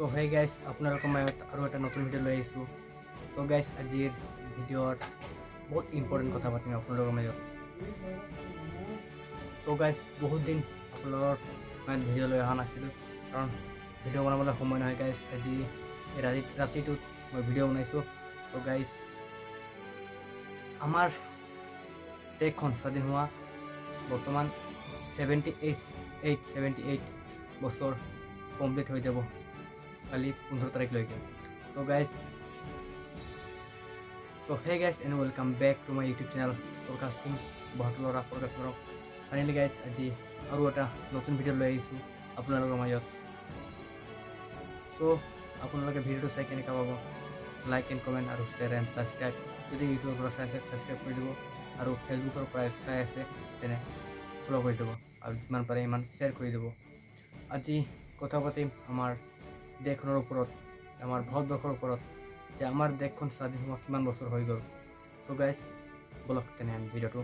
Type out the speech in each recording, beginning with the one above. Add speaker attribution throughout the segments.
Speaker 1: So hey guys আপোনালোকৰ মাজত আৰু এটা নতুন ভিডিঅ' লৈ আহিছোঁ। চ' গাইজ আজিৰ ভিডিঅ'ত বহুত ইম্পৰ্টেণ্ট কথা পাতিম আপোনালোকৰ মাজত। চ' গাইজ বহুত দিন আপোনালোকৰ মাজত ভিডিঅ' লৈ অহা নাছিলোঁ, কাৰণ ভিডিঅ' বনাবলৈ সময় নহয় গাইজ। আজি ৰাতিটোত মই ভিডিঅ' বনাইছোঁ। চ' গাইজ আমাৰ দেশখন স্বাধীন হোৱা বৰ্তমান 78 বছৰ কমপ্লিট হৈ যাব কালি 15 তাৰিখলৈকে। So hey guys and welcome back to my YouTube channel Forecasting Bahatulora Forecast Corp. Finally guys, আজি আৰু এটা নতুন ভিডিঅ' লৈ আহিছোঁ আপোনালোকৰ মাজত। চ' আপোনালোকে ভিডিঅ'টো চাই কেনেকুৱা পাব, লাইক এণ্ড কমেণ্ট আৰু শ্বেয়াৰ এণ্ড ছাবস্ক্ৰাইব। যদি ইউটিউবৰ পৰা চাই আছে ছাবস্ক্ৰাইব কৰি দিব, আৰু ফেচবুকৰ পৰা চাই আছে তেনে ফ'ল' কৰি দিব, আৰু যিমান পাৰে ইমান শ্বেয়াৰ কৰি দিব। আজি কথা পাতিম আমাৰ দেশখনৰ ওপৰত, আমাৰ ভাৰতবৰ্ষৰ ওপৰত, যে আমাৰ দেশখন স্বাধীন হোৱা কিমান বছৰ হৈ গ'ল। চ' গাইজ বলক তেনে আমি ভিডিঅ'টো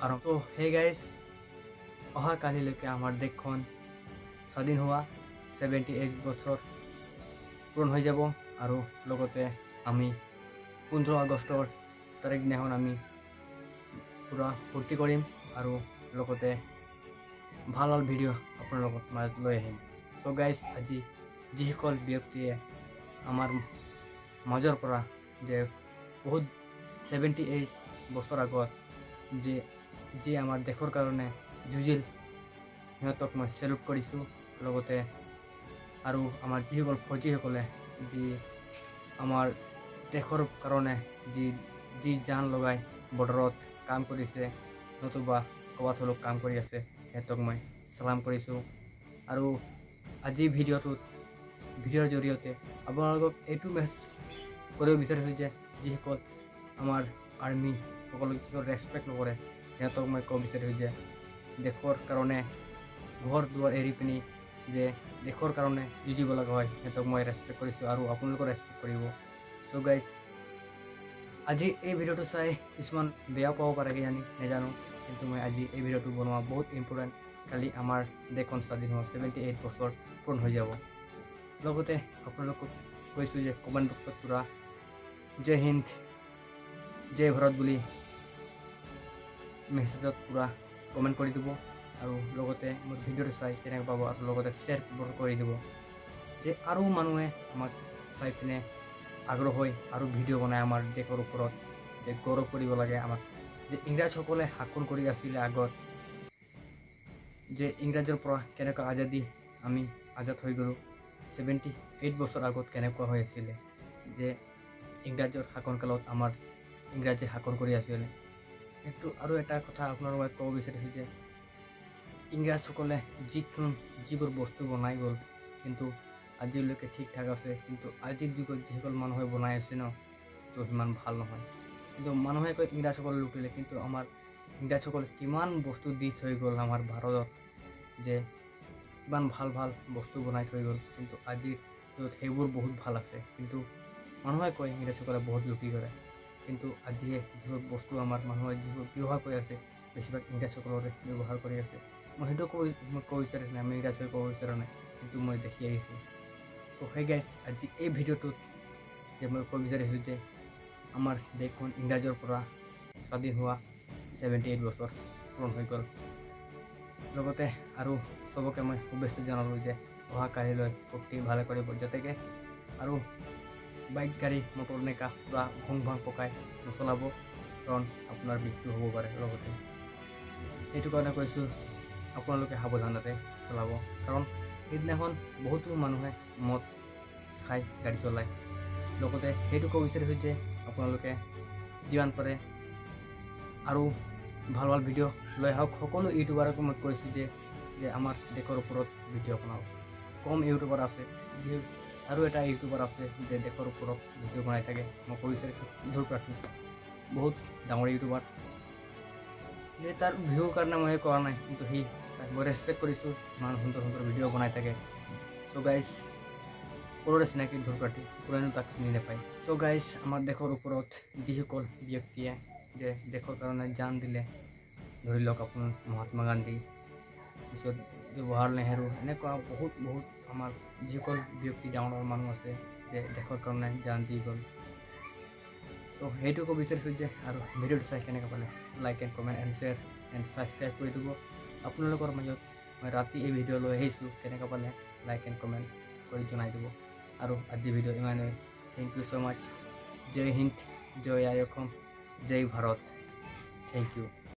Speaker 1: আৰম্ভ। ত' সেই গাইজ অহা কালিলৈকে আমাৰ দেশখন স্বাধীন হোৱা 78 বছৰ পূৰণ হৈ যাব, আৰু লগতে আমি 15 আগষ্টৰ তাৰিখ দিনাখন আমি পূৰা ফূৰ্তি কৰিম, আৰু লগতে ভাল ভাল ভিডিঅ' আপোনালোকৰ মাজত লৈ আহিম। চ' গাইজ আজি যিসকল ব্যক্তিয়ে আমাৰ মাজৰ পৰা যে বহুত 78 বছৰ আগত যি আমাৰ দেশৰ কাৰণে যুঁজিল, সিহঁতক মই চেলুট কৰিছোঁ। লগতে আৰু আমাৰ যিসকল ফৌজীসকলে যি আমাৰ দেশৰ কাৰণে যি জান লগাই বৰ্ডাৰত কাম কৰিছে, নতুবা ক'ৰবাত হ'লেও কাম কৰি আছে, সিহঁতক মই চালাম কৰিছোঁ। আৰু আজিৰ ভিডিঅ'ৰ জৰিয়তে আপোনালোকক এইটো মেছেজ কৰিব বিচাৰিছোঁ যে যিসকল আমাৰ আৰ্মিসকলক যিসকল ৰেচপেক্ট নকৰে, সিহঁতক মই ক'ব বিচাৰিছোঁ যে দেশৰ কাৰণে ঘৰ দুৱাৰ এৰি পিনি যে দেশৰ কাৰণে যুঁজিব লগা হয়, সিহঁতক মই ৰেচপেক্ট কৰিছোঁ, আৰু আপোনালোকেও ৰেচপেক্ট কৰিব। চ' গাইজ আজি এই ভিডিঅ'টো চাই কিছুমান বেয়াও পাব পাৰে কিজানি, নাজানো, কিন্তু মই আজি এই ভিডিঅ'টো বনোৱা বহুত ইম্পৰ্টেণ্ট। কালি আমাৰ দেশখন স্বাধীন হোৱা 78 বছৰ পূৰণ হৈ যাব। লগতে আপোনালোকক কৈছোঁ যে কমেণ্ট বক্সত পূৰা জয় হিন্দ জয় ভাৰত বুলি মেছেজত পূৰা কমেণ্ট কৰি দিব, আৰু লগতে মোৰ ভিডিঅ'টো চাই কেনেকৈ পাব, আৰু লগতে শ্বেয়াৰ কৰি দিব, যে আৰু মানুহে আমাক চাই পিনে আগ্ৰহ হৈ আৰু ভিডিঅ' বনাই আমাৰ দেশৰ ওপৰত, যে গৌৰৱ কৰিব লাগে আমাক, যে ইংৰাজসকলে শাসন কৰি আছিলে আগত, যে ইংৰাজৰ পৰা কেনেকুৱা আমি আজাদ হৈ গ'লোঁ। 78 বছৰ আগত কেনেকুৱা হৈ আছিলে, যে ইংৰাজৰ শাসনকালত আমাৰ ইংৰাজে শাসন কৰি আছিলে। সেইটো আৰু এটা কথা আপোনালোকক ক'ব বিচাৰিছোঁ যে ইংৰাজসকলে যিবোৰ বস্তু বনাই গ'ল, কিন্তু আজিলৈকে ঠিক ঠাক আছে, কিন্তু আজিৰ যুগত যিসকল মানুহে বনাই আছে ন, তো সিমান ভাল নহয়। কিন্তু মানুহে কয় ইংৰাজসকলে লুটিলে, কিন্তু আমাৰ ইংৰাজসকলে কিমান বস্তু দি থৈ গ'ল আমাৰ ভাৰতত, যে কিমান ভাল ভাল বস্তু বনাই থৈ গ'ল, কিন্তু আজিৰ যুগত সেইবোৰ বহুত ভাল আছে। কিন্তু মানুহে কয় ইংৰাজসকলে বহুত লুটি কৰে, কিন্তু আজিয়ে যিবোৰ বস্তু আমাৰ মানুহে যিবোৰ ব্যৱহাৰ কৰি আছে, বেছিভাগ ইংৰাজসকলৰে ব্যৱহাৰ কৰি আছে। মই সেইটো ক'ব বিচাৰিছোঁ নাই, আমি ইংৰাজে ক'ব বিচৰা নাই, কিন্তু মই দেখি আহিছোঁ। চ' সেই গাইজ আজি এই ভিডিঅ'টোত যে মই ক'ব বিচাৰিছোঁ যে আমাৰ দেশখন ইংৰাজৰ পৰা স্বাধীন হোৱা 78 বছৰ পূৰণ হৈ গ'ল। লগতে আৰু চবকে মই শুভেচ্ছা জনালোঁ যে অহা কালিলৈ ফূৰ্তি ভালে কৰিব, যাতেকে আৰু বাইক গাড়ী মটৰ এনেকা পূৰা ভং ভাং পকাই নচলাব, কাৰণ আপোনাৰ মৃত্যু হ'ব পাৰে। লগতে সেইটো কাৰণে কৈছোঁ আপোনালোকে সাৱধানতাৰে চলাব, কাৰণ সেইদিনাখন বহুতো মানুহে মদ খাই গাড়ী চলায়। লগতে সেইটো ক'ব বিচাৰিছোঁ যে আপোনালোকে যিমান পাৰে আৰু ভাল ভাল ভিডিঅ' লৈ আহক। সকলো ইউটিউবাৰকো মই কৈছোঁ যে আমাৰ দেশৰ ওপৰত ভিডিঅ' বনাওক। কম ইউটিউবাৰ আছে, আৰু এটা ইউটিউবাৰ আছে যে দেশৰ ওপৰত ভিডিঅ' বনাই থাকে, মই কৈ বিচাৰিছোঁ ধূৰপাঠী, বহুত ডাঙৰ ইউটিউবাৰ, যে তাৰ ভিউৰ কাৰণে মই কৰা নাই, কিন্তু তাক মই ৰেচপেক্ট কৰিছোঁ, ইমান সুন্দৰ সুন্দৰ ভিডিঅ' বনাই থাকে। চ' গাইজ সকলোৰে চিনাকি ধূৰপাঠী, কোনেও তাক চিনি নাপায়। চ' গাইজ আমাৰ দেশৰ ওপৰত যিসকল ব্যক্তিয়ে যে দেশৰ কাৰণে জান দিলে, ধৰি লওক আপোনাৰ মহাত্মা গান্ধী, পিছত জৱাহৰলাল নেহেৰু, এনেকুৱা বহুত আমাৰ যিসকল ব্যক্তি ডাঙৰ মানুহ আছে যে দেশৰ কাৰণে জান দি গ'ল। তো সেইটো ক'ব বিচাৰিছোঁ যে আৰু ভিডিঅ'টো চাই কেনেকৈ পালে like and comment and share and subscribe কৰি দিব। আপোনালোকৰ মাজত মই ৰাতি এই ভিডিঅ' লৈ আহিছোঁ, কেনেকৈ পালে লাইক এণ্ড কমেণ্ট কৰি জনাই দিব। আৰু আজি ভিডিঅ' ইমানেই। Thank you so' much. জয় হিন্দ, জয় আই অসম, জয় ভাৰত। Thank U.